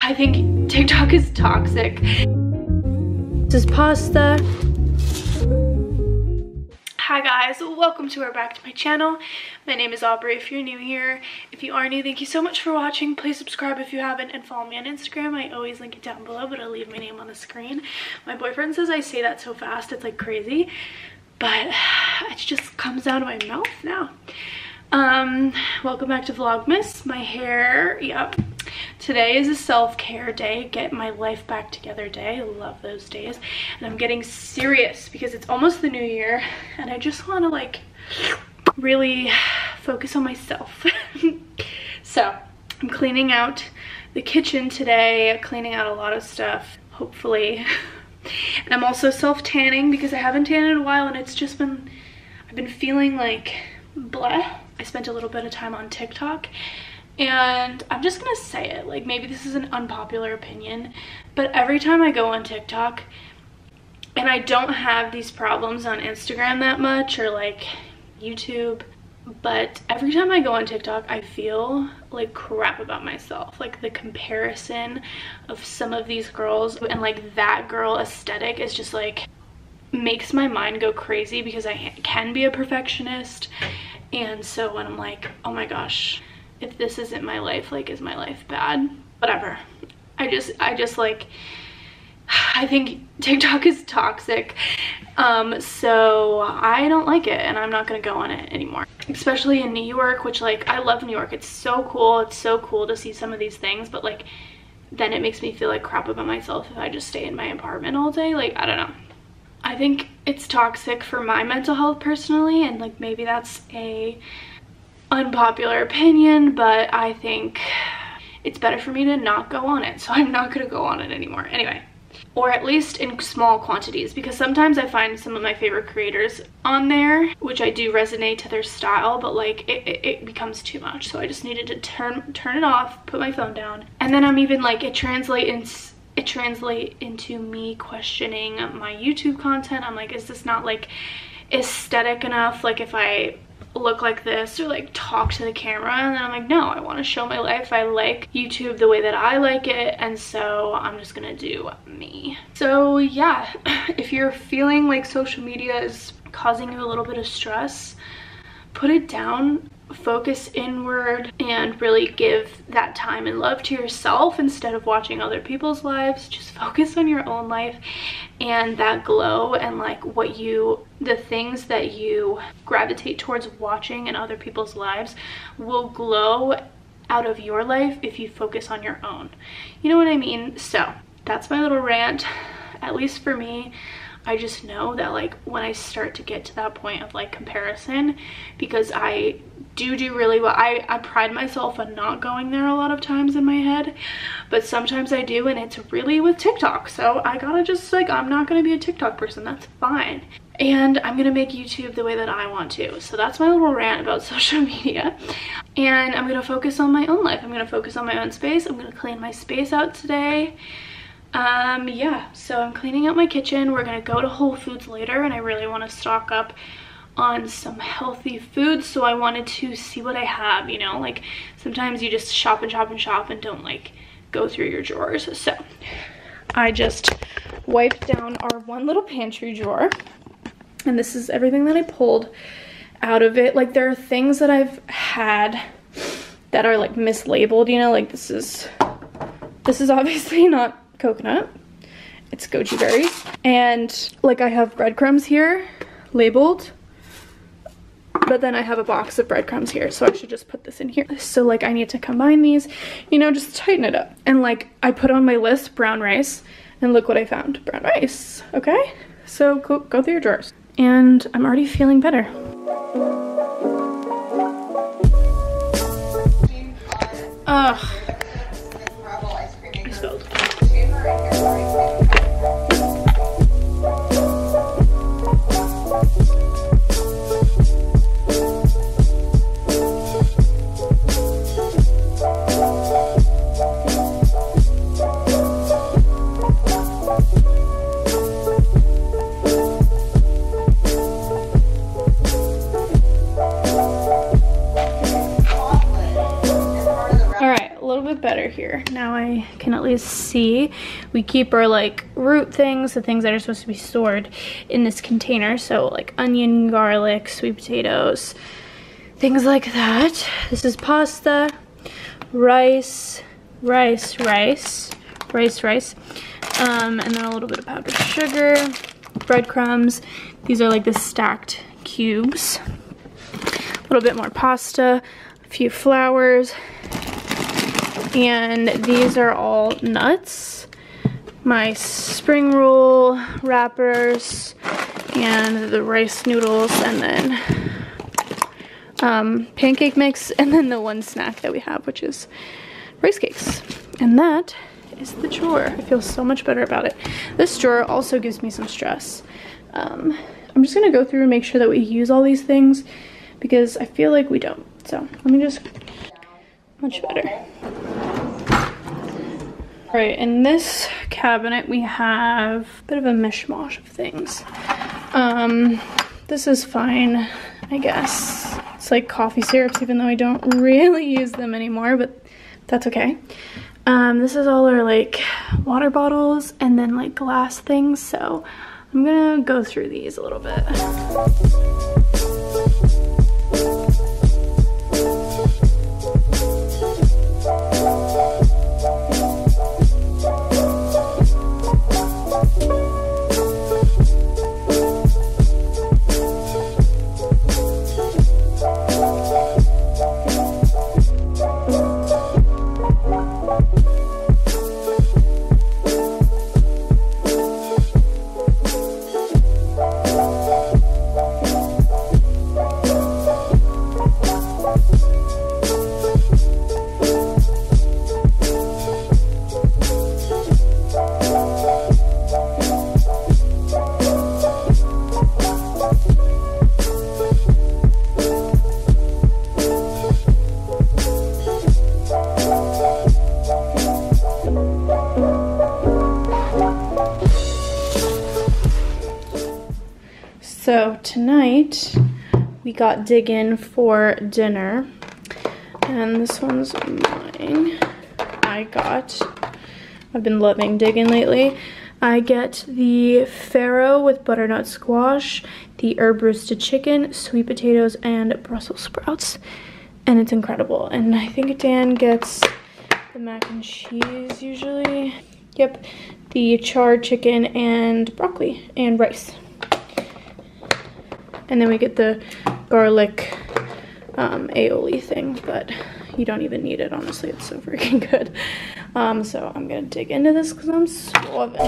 I think TikTok is toxic. This is pasta. Hi guys, welcome to or back to my channel. My name is Aubrey if you're new here. If you are new, thank you so much for watching. Please subscribe if you haven't and follow me on Instagram. I always link it down below, but I'll leave my name on the screen. My boyfriend says I say that so fast, it's like crazy, but it just comes out of my mouth now. Welcome back to Vlogmas. My hair, yep. Today is a self-care day, get my life back together day. I love those days. And I'm getting serious because it's almost the new year and I just want to like really focus on myself. So I'm cleaning out the kitchen today, cleaning out a lot of stuff, hopefully. And I'm also self-tanning because I haven't tanned in a while and it's just been, I've been feeling like bleh. I spent a little bit of time on TikTok. And I'm just gonna say it, like maybe this is an unpopular opinion, but every time I go on TikTok, and I don't have these problems on Instagram that much or like YouTube, but every time I go on TikTok, I feel like crap about myself. Like the comparison of some of these girls and like that girl aesthetic is just like, makes my mind go crazy because I can be a perfectionist. And so when I'm like, oh my gosh, if this isn't my life, like is my life bad? Whatever. I just like, I think TikTok is toxic. So I don't like it and I'm not gonna go on it anymore. Especially in New York, which like, I love New York. It's so cool. It's so cool to see some of these things, but like, then it makes me feel like crap about myself if I just stay in my apartment all day. Like, I don't know. I think it's toxic for my mental health personally, and like maybe that's a unpopular opinion, but I think it's better for me to not go on it, so I'm not gonna go on it anymore anyway, or at least in small quantities, because sometimes I find some of my favorite creators on there which I do resonate to their style, but like it becomes too much, so I just needed to turn it off, put my phone down. And then I'm even like, it translates into me questioning my YouTube content. I'm like, is this not like aesthetic enough? Like if I look like this or like talk to the camera? And then I'm like, no, I want to show my life. I like YouTube the way that I like it, and so I'm just gonna do me. So yeah, if you're feeling like social media is causing you a little bit of stress, put it down, focus inward, and really give that time and love to yourself instead of watching other people's lives. Just focus on your own life and that glow, and like the things that you gravitate towards watching in other people's lives will glow out of your life if you focus on your own. You know what I mean? So that's my little rant. At least for me, I just know that like when I start to get to that point of like comparison, because I do really well. I pride myself on not going there a lot of times in my head, but sometimes I do, and it's really with TikTok. So I gotta just like, I'm not gonna be a TikTok person, that's fine. And I'm gonna make YouTube the way that I want to. So that's my little rant about social media. And I'm gonna focus on my own life. I'm gonna focus on my own space. I'm gonna clean my space out today. Yeah, so I'm cleaning out my kitchen. We're gonna go to Whole Foods later, and I really want to stock up on some healthy foods, so I wanted to see what I have, you know, like sometimes you just shop and shop and shop and don't like go through your drawers. So I just wiped down our one little pantry drawer, and this is everything that I pulled out of it. Like there are things that I've had that are like mislabeled, you know, like this is obviously not coconut, it's goji berries, and like I have breadcrumbs here labeled, but then I have a box of breadcrumbs here, so I should just put this in here. So like I need to combine these, you know, just tighten it up. And like I put on my list brown rice, and look what I found, brown rice. Okay, so go through your drawers, and I'm already feeling better. Ugh, I spilled. here. Now I can at least see. We keep our like root things, the things that are supposed to be stored in this container. So like onion, garlic, sweet potatoes, things like that. This is pasta, rice, and then a little bit of powdered sugar, breadcrumbs. These are like the stacked cubes. A little bit more pasta, a few flours, and these are all nuts. My spring roll wrappers and the rice noodles, and then pancake mix, and then the one snack that we have, which is rice cakes. And that is the drawer. I feel so much better about it. This drawer also gives me some stress. I'm just gonna go through and make sure that we use all these things because I feel like we don't. So let me just, much better. All right, in this cabinet we have a bit of a mishmash of things. This is fine, I guess. It's like coffee syrups, even though I don't really use them anymore, but that's okay. This is all our like water bottles and then like glass things, so I'm gonna go through these a little bit. So tonight we got Diggin' for dinner, and this one's mine. I've been loving Diggin' lately. I get the farro with butternut squash, the herb roasted chicken, sweet potatoes, and Brussels sprouts, and it's incredible. And I think Dan gets the mac and cheese usually. Yep, the charred chicken and broccoli and rice. And then we get the garlic aioli thing, but you don't even need it, honestly. It's so freaking good. So I'm gonna dig into this because I'm starving.